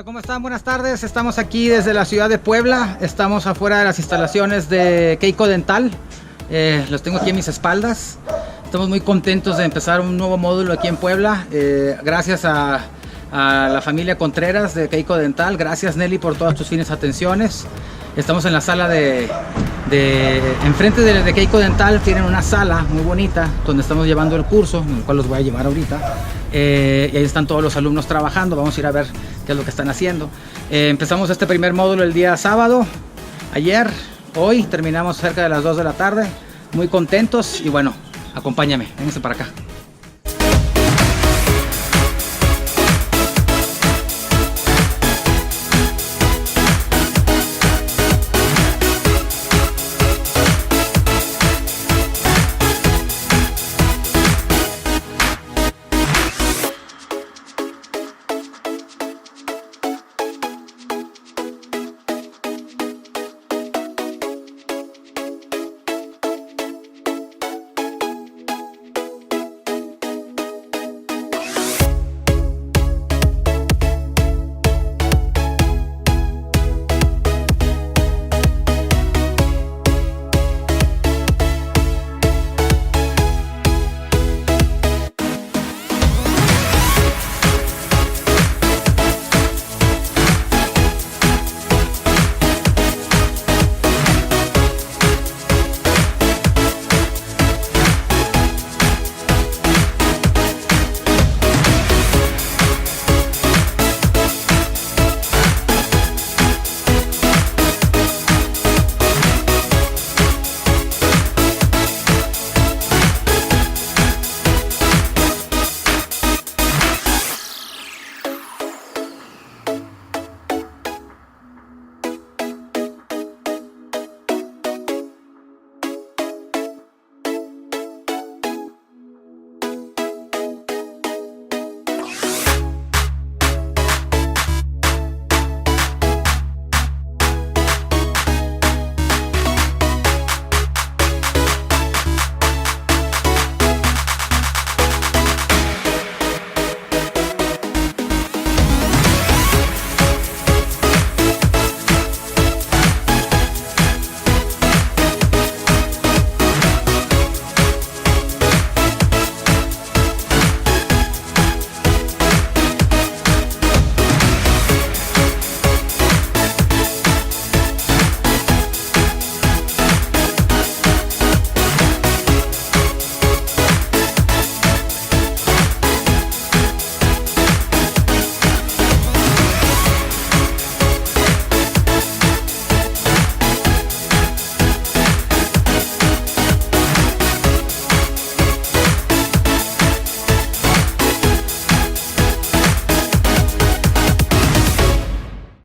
Hola, ¿cómo están? Buenas tardes. Estamos aquí desde la ciudad de Puebla. Estamos afuera de las instalaciones de Keiko Dental. Los tengo aquí en mis espaldas. Estamos muy contentos de empezar un nuevo módulo aquí en Puebla. Gracias a la familia Contreras de Keiko Dental. Gracias, Nelly, por todas tus finas atenciones. Estamos en la sala enfrente de Keiko Dental. Tienen una sala muy bonita donde estamos llevando el curso, en el cual los voy a llevar ahorita. Y ahí están todos los alumnos trabajando. Vamos a ir a ver qué es lo que están haciendo. Empezamos este primer módulo el día sábado, ayer, hoy terminamos cerca de las 2 de la tarde. Muy contentos y bueno, acompáñame, vénganse para acá.